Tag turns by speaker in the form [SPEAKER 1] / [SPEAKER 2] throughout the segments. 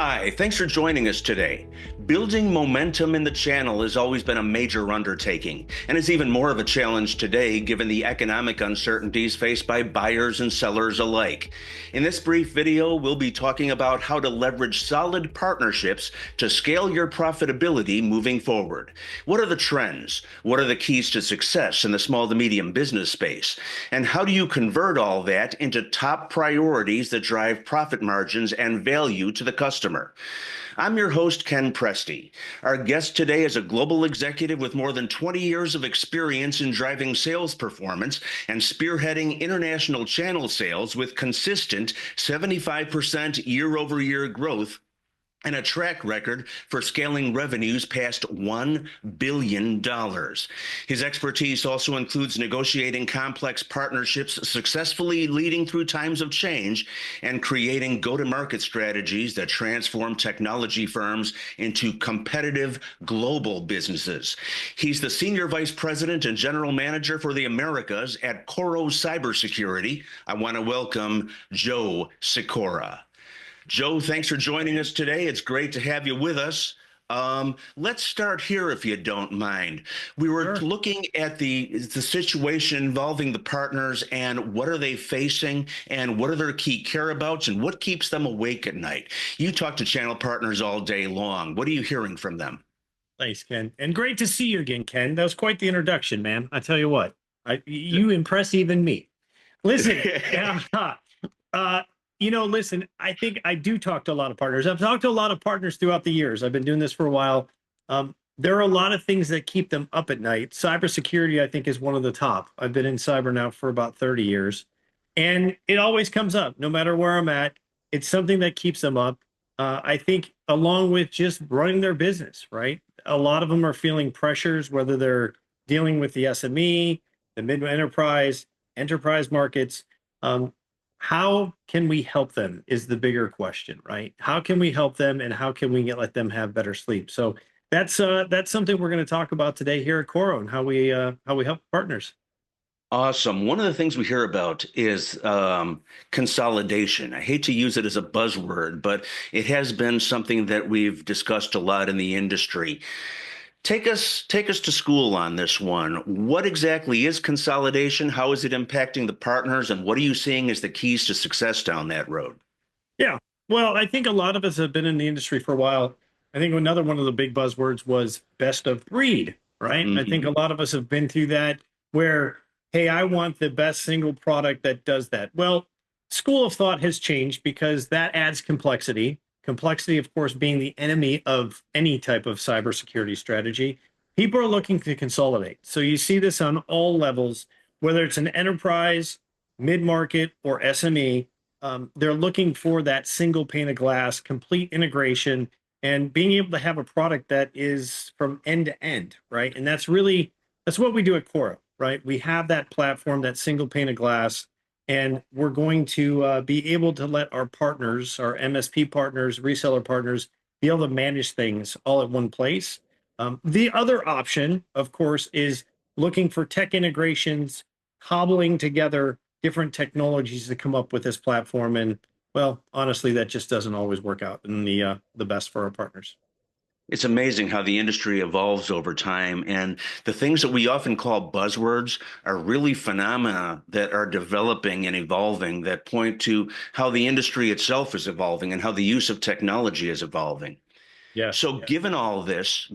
[SPEAKER 1] Hi, thanks for joining us today. Building momentum in the channel has always been a major undertaking, and is even more of a challenge today given the economic uncertainties faced by buyers and sellers alike. In this brief video, we'll be talking about how to leverage solid partnerships to scale your profitability moving forward. What are the trends? What are the keys to success in the small to medium business space? And how do you convert all that into top priorities that drive profit margins and value to the customer? I'm your host, Ken Presti. Our guest today is a global executive with more than 20 years of experience in driving sales performance and spearheading international channel sales with consistent 75% year-over-year growth and a track record for scaling revenues past $1 billion. His expertise also includes negotiating complex partnerships, successfully leading through times of change, and creating go-to-market strategies that transform technology firms into competitive global businesses. He's the Senior Vice President and General Manager for the Americas at Coro Cybersecurity. I want to welcome Joe Sikora. Joe, thanks for joining us today. It's great to have you with us. Let's start here, if you don't mind. We were looking at the situation involving the partners and what are they facing and what are their key care abouts and what keeps them awake at night. You talk to channel partners all day long. What are you hearing from them?
[SPEAKER 2] Thanks, Ken. And great to see you again, Ken. That was quite the introduction, man. I tell you what, you impress even me. Listen, listen, I think I do talk to a lot of partners. I've talked to a lot of partners throughout the years. I've been doing this for a while. There are a lot of things that keep them up at night. Cybersecurity, I think, is one of the top. I've been in cyber now for about 30 years, and it always comes up, no matter where I'm at. It's something that keeps them up. I think along with just running their business, right? A lot of them are feeling pressures, whether they're dealing with the SME, the mid-enterprise, enterprise markets. How can we help them is the bigger question, right? How can we help them and how can we let them have better sleep? So that's something we're going to talk about today here at Coro and how we help partners.
[SPEAKER 1] Awesome. One of the things we hear about is consolidation. I hate to use it as a buzzword, but it has been something that we've discussed a lot in the industry. Take us to school on this one. What exactly is consolidation? How is it impacting the partners? And what are you seeing as the keys to success down that road?
[SPEAKER 2] Yeah. Well, I think a lot of us have been in the industry for a while. I think another one of the big buzzwords was best of breed, right? I think a lot of us have been through that where, hey, I want the best single product that does that. Well, school of thought has changed because that adds complexity. Complexity, of course, being the enemy of any type of cybersecurity strategy. People are looking to consolidate. So you see this on all levels, whether it's an enterprise, mid-market, or SME. They're looking for that single pane of glass, complete integration, and being able to have a product that is from end to end, right? And that's what we do at Coro, right? We have that platform, that single pane of glass, and we're going to be able to let our partners, our MSP partners, reseller partners, be able to manage things all at one place. The other option, of course, is looking for tech integrations, cobbling together different technologies to come up with this platform. And well, honestly, that just doesn't always work out in the best for our partners.
[SPEAKER 1] It's amazing how the industry evolves over time, and the things that we often call buzzwords are really phenomena that are developing and evolving that point to how the industry itself is evolving and how the use of technology is evolving.
[SPEAKER 2] Yes.
[SPEAKER 1] So given all this,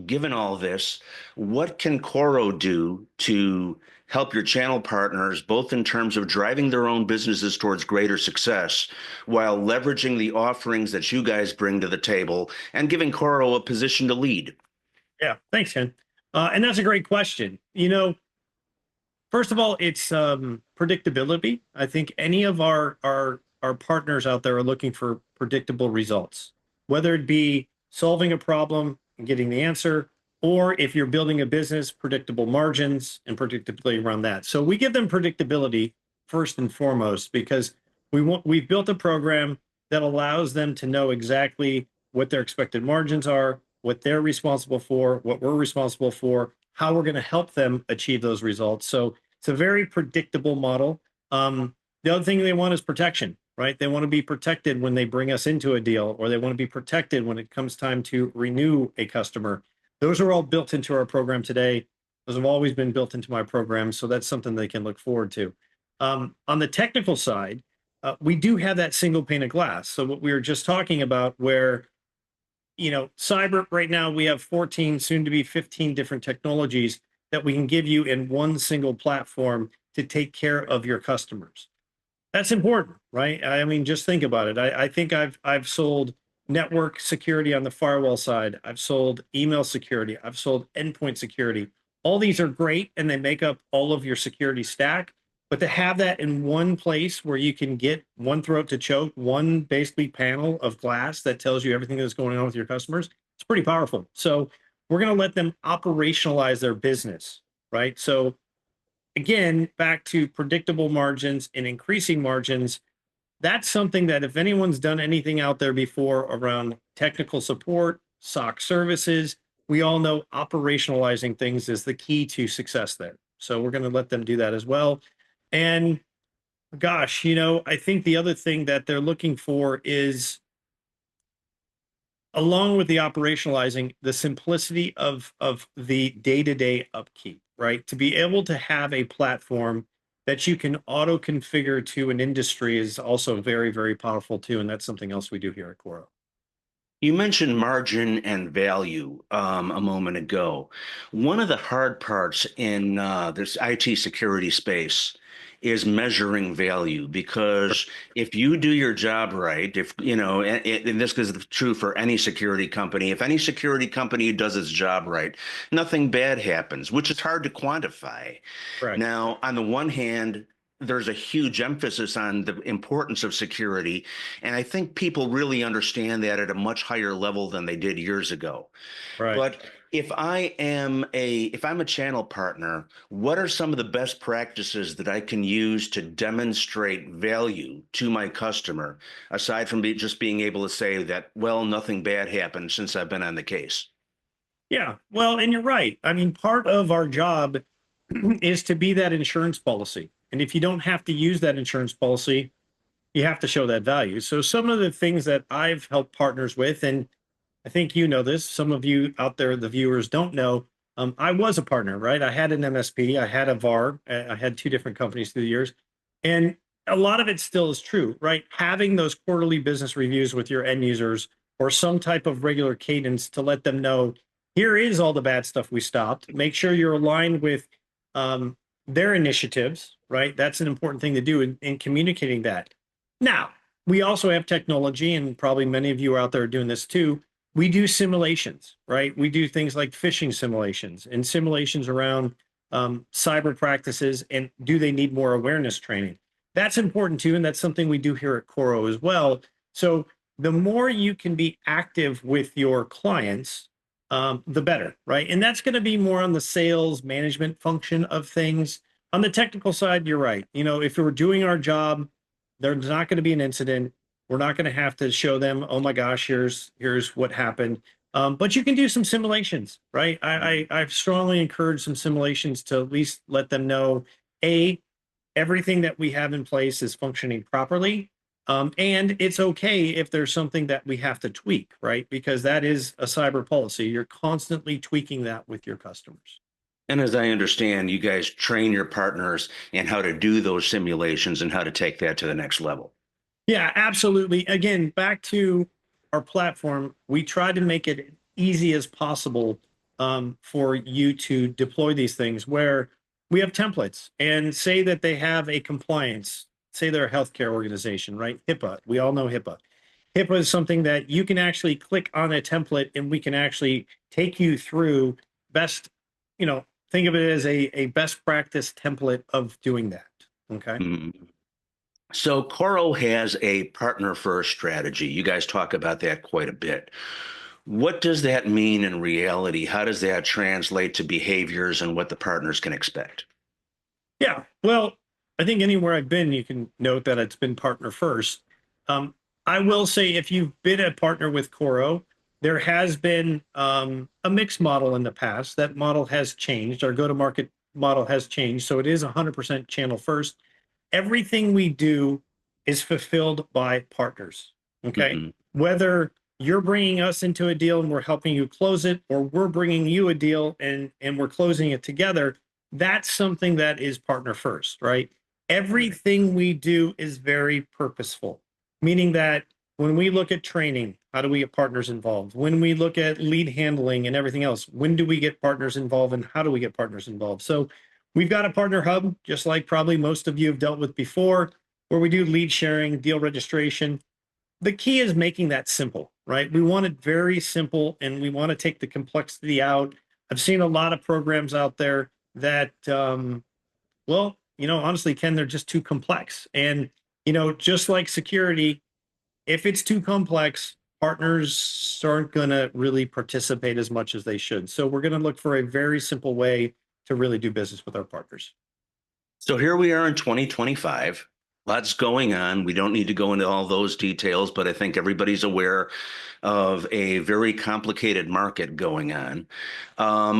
[SPEAKER 1] what can Coro do to help your channel partners, both in terms of driving their own businesses towards greater success, while leveraging the offerings that you guys bring to the table and giving Coro a position to lead?
[SPEAKER 2] Yeah. Thanks, Ken. And that's a great question. First of all, it's predictability. I think any of our partners out there are looking for predictable results, whether it be solving a problem and getting the answer, or if you're building a business, predictable margins and predictability around that. So we give them predictability first and foremost because we've built a program that allows them to know exactly what their expected margins are, what they're responsible for, what we're responsible for, how we're going to help them achieve those results. So it's a very predictable model. The other thing they want is protection. right? They want to be protected when they bring us into a deal, or they want to be protected when it comes time to renew a customer. Those are all built into our program today. Those have always been built into my program. So that's something they can look forward to. On the technical side, we do have that single pane of glass. So what we were just talking about, where cyber right now, we have 14, soon to be 15 different technologies that we can give you in one single platform to take care of your customers. That's important, right? I mean, just think about it. I think I've sold network security on the firewall side. I've sold email security. I've sold endpoint security. All these are great and they make up all of your security stack. But to have that in one place where you can get one throat to choke, one basically panel of glass that tells you everything that's going on with your customers, it's pretty powerful. So we're going to let them operationalize their business, right? So again, back to predictable margins and increasing margins. That's something that if anyone's done anything out there before around technical support, SOC services, we all know operationalizing things is the key to success there. So we're going to let them do that as well. And gosh, I think the other thing that they're looking for is, along with the operationalizing, the simplicity of the day-to-day upkeep, right? To be able to have a platform that you can auto configure to an industry is also very, very powerful too. And that's something else we do here at Coro.
[SPEAKER 1] You mentioned margin and value a moment ago. One of the hard parts in this IT security space is measuring value because if you do your job right, if and this is true for any security company, if any security company does its job right, nothing bad happens, which is hard to quantify.
[SPEAKER 2] Correct.
[SPEAKER 1] Now, on the one hand, there's a huge emphasis on the importance of security, and I think people really understand that at a much higher level than they did years ago.
[SPEAKER 2] Right.
[SPEAKER 1] But if I'm a channel partner, what are some of the best practices that I can use to demonstrate value to my customer, aside from just being able to say that, well, nothing bad happened since I've been on the case?
[SPEAKER 2] Yeah. Well, and you're right. I mean, part of our job is to be that insurance policy. And if you don't have to use that insurance policy, you have to show that value. So some of the things that I've helped partners with, and I think you know this, some of you out there, the viewers don't know, I was a partner, right? I had an MSP, I had a VAR, I had two different companies through the years. And a lot of it still is true, right? Having those quarterly business reviews with your end users or some type of regular cadence to let them know, here is all the bad stuff we stopped. Make sure you're aligned with um, their initiatives, right? That's an important thing to do in communicating that. Now, we also have technology, and probably many of you are out there doing this too. We do simulations, right? We do things like phishing simulations and simulations around cyber practices, and do they need more awareness training? That's important too, and that's something we do here at Coro as well. So the more you can be active with your clients, the better, right? And that's going to be more on the sales management function of things. On the technical side, you're right. If we're doing our job, there's not going to be an incident. We're not going to have to show them, oh my gosh, here's what happened. But you can do some simulations, right? I've strongly encouraged some simulations to at least let them know, everything that we have in place is functioning properly. And it's okay if there's something that we have to tweak, right? Because that is a cyber policy. You're constantly tweaking that with your customers.
[SPEAKER 1] And as I understand, you guys train your partners in how to do those simulations and how to take that to the next level.
[SPEAKER 2] Yeah, absolutely. Again, back to our platform, we try to make it easy as possible for you to deploy these things, where we have templates and say that they have a compliance, say they're a healthcare organization, right? HIPAA, we all know HIPAA. HIPAA is something that you can actually click on a template and we can actually take you through best, think of it as a best practice template of doing that. Okay.
[SPEAKER 1] Mhm. So Coro has a partner first strategy. You guys talk about that quite a bit. What does that mean in reality? How does that translate to behaviors and what the partners can expect?
[SPEAKER 2] Yeah. Well, I think anywhere I've been, you can note that it's been partner first. Um, I will say, if you've been a partner with Coro, there has been a mixed model in the past. That model has changed. Our go-to-market model has changed. So it is 100% channel first. Everything we do is fulfilled by partners. Okay.
[SPEAKER 1] Hmm.
[SPEAKER 2] Whether you're bringing us into a deal and we're helping you close it, or we're bringing you a deal and we're closing it together, that's something that is partner first, right?
[SPEAKER 1] Right.
[SPEAKER 2] Everything we do is very purposeful, meaning that when we look at training, how do we get partners involved? When we look at lead handling and everything else, when do we get partners involved and how do we get partners involved? So we've got a partner hub, just like probably most of you have dealt with before, where we do lead sharing, deal registration. The key is making that simple, right? We want it very simple and we want to take the complexity out. I've seen a lot of programs out there that, well, honestly, Ken, they're just too complex. And, just like security, if it's too complex, partners aren't going to really participate as much as they should. So we're going to look for a very simple way to really do business with our partners.
[SPEAKER 1] So here we are in 2025. Lots going on. We don't need to go into all those details, but I think everybody's aware of a very complicated market going on.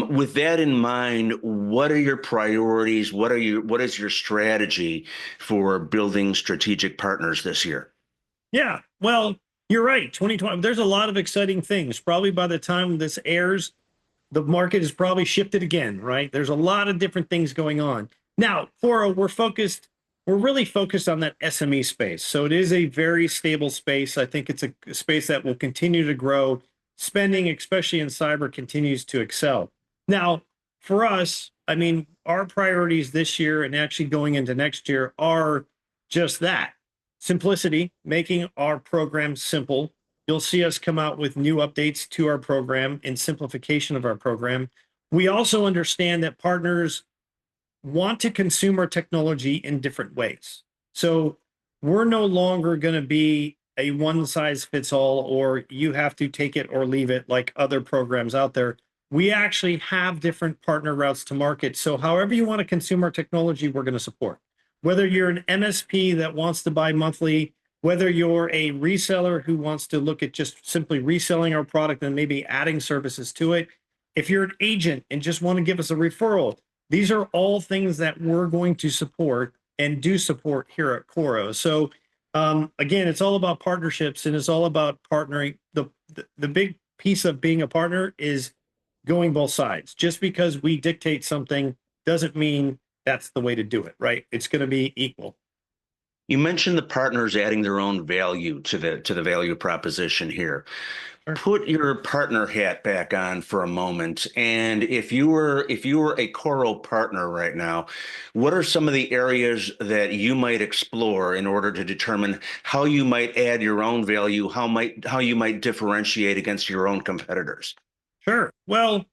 [SPEAKER 1] With that in mind, what are your priorities? What is your strategy for building strategic partners this year?
[SPEAKER 2] Yeah, well, you're right. 2020, there's a lot of exciting things. Probably by the time this airs, the market has probably shifted again, right? There's a lot of different things going on. Now, Coro, we're really focused on that SME space. So it is a very stable space. I think it's a space that will continue to grow. Spending, especially in cyber, continues to excel. Now, for us, I mean, our priorities this year and actually going into next year are just that: simplicity, making our program simple. You'll see us come out with new updates to our program and simplification of our program. We also understand that partners want to consume our technology in different ways. So we're no longer going to be a one size fits all, or you have to take it or leave it like other programs out there. We actually have different partner routes to market. So however you want to consume our technology, we're going to support. Whether you're an MSP that wants to buy monthly, whether you're a reseller who wants to look at just simply reselling our product and maybe adding services to it, if you're an agent and just want to give us a referral, these are all things that we're going to support and do support here at Coro. So again, it's all about partnerships and it's all about partnering. The big piece of being a partner is going both sides. Just because we dictate something doesn't mean that's the way to do it, right? It's going to be equal.
[SPEAKER 1] You mentioned the partners adding their own value to the value proposition here.
[SPEAKER 2] Sure.
[SPEAKER 1] Put your partner hat back on for a moment. And if you were a Coro partner right now, what are some of the areas that you might explore in order to determine how you might add your own value, how you might differentiate against your own competitors?
[SPEAKER 2] Sure. Well,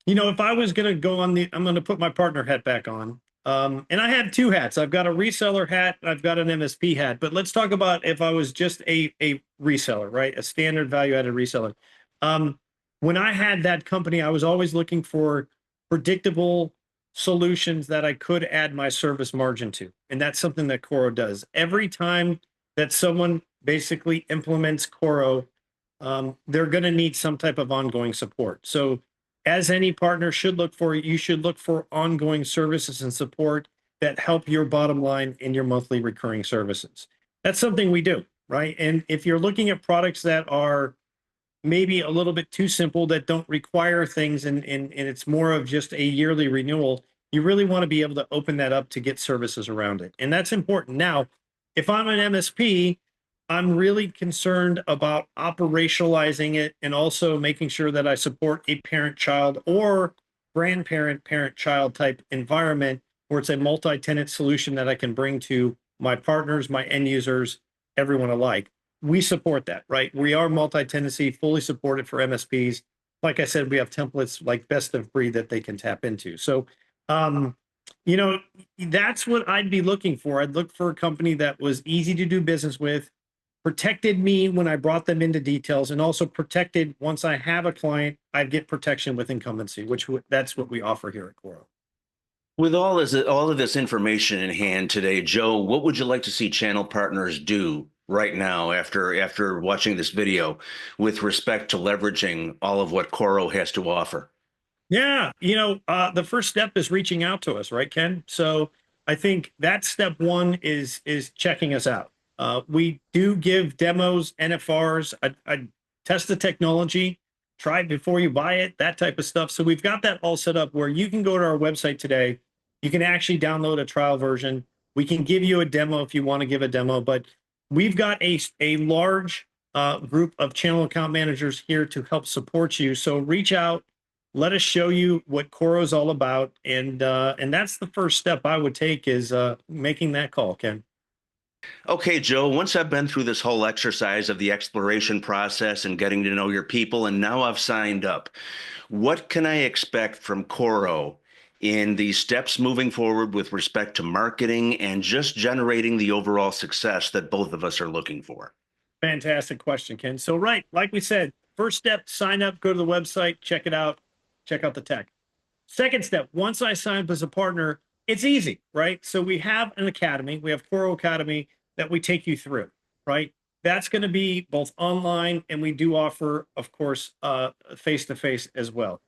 [SPEAKER 2] if I was going to go on I'm going to put my partner hat back on. And I had two hats. I've got a reseller hat. I've got an MSP hat. But let's talk about if I was just a reseller, right? A standard value added reseller. Um, when I had that company, I was always looking for predictable solutions that I could add my service margin to. And that's something that Coro does. Every time that someone basically implements Coro, they're going to need some type of ongoing support. So as any partner should look for, you should look for ongoing services and support that help your bottom line in your monthly recurring services. That's something we do, right? And if you're looking at products that are maybe a little bit too simple, that don't require things, and it's more of just a yearly renewal, you really want to be able to open that up to get services around it. And that's important. Now, if I'm an MSP, I'm really concerned about operationalizing it and also making sure that I support a parent child or grandparent parent child type environment where it's a multi tenant solution that I can bring to my partners, my end users, everyone alike. We support that, right? We are multi tenancy, fully supported for MSPs. Like I said, we have templates like best of breed that they can tap into. So, um, you know, that's what I'd be looking for. I'd look for a company that was easy to do business with, protected me when I brought them into details, and also protected once I have a client, I get protection with incumbency, that's what we offer here at Coro.
[SPEAKER 1] With all of this information in hand today, Joe, what would you like to see channel partners do right now after watching this video with respect to leveraging all of what Coro has to offer?
[SPEAKER 2] Yeah, the first step is reaching out to us, right, Ken? So I think that step one is checking us out. We do give demos, NFRs, test the technology, try it before you buy it, that type of stuff. So we've got that all set up where you can go to our website today. You can actually download a trial version. We can give you a demo if you want to give a demo, but we've got a large group of channel account managers here to help support you. So reach out, let us show you what Coro is all about, and that's the first step I would take is making that call, Ken.
[SPEAKER 1] Okay, Joe, once I've been through this whole exercise of the exploration process and getting to know your people, and now I've signed up, what can I expect from Coro in the steps moving forward with respect to marketing and just generating the overall success that both of us are looking for?
[SPEAKER 2] Fantastic question, Ken. So, right, like we said, first step, sign up, go to the website, check out the tech. Second step, once I sign up as a partner, it's easy, right? So we have an academy, we have Coro Academy that we take you through, right? That's going to be both online, and we do offer, of course, face-to-face as well.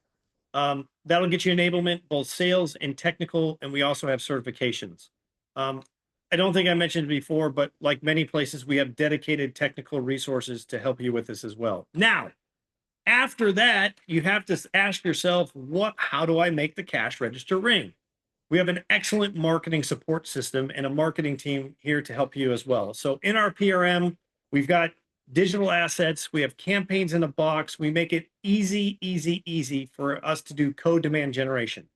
[SPEAKER 2] That'll get you enablement, both sales and technical, and we also have certifications. Um, I don't think I mentioned before, but like many places, we have dedicated technical resources to help you with this as well. Now, after that, you have to ask yourself, how do I make the cash register ring? We have an excellent marketing support system and a marketing team here to help you as well. So in our PRM, we've got digital assets, we have campaigns in a box. We make it easy, easy, easy for us to do code demand generation.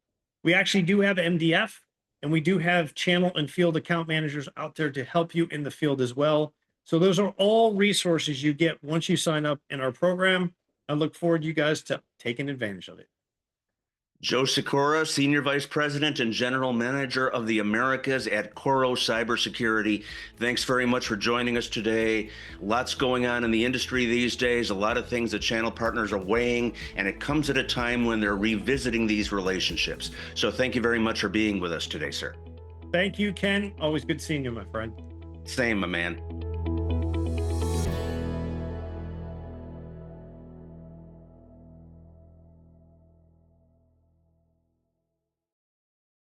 [SPEAKER 2] We actually do have MDF, and we do have channel and field account managers out there to help you in the field as well. So those are all resources you get once you sign up in our program. I look forward to you guys to taking advantage of it.
[SPEAKER 1] Joe Sikora, Senior Vice President and General Manager of the Americas at Coro Cybersecurity. Thanks very much for joining us today. Lots going on in the industry these days, a lot of things that channel partners are weighing, and it comes at a time when they're revisiting these relationships. So thank you very much for being with us today, sir.
[SPEAKER 2] Thank you, Ken. Always good seeing you, my friend.
[SPEAKER 1] Same, my man.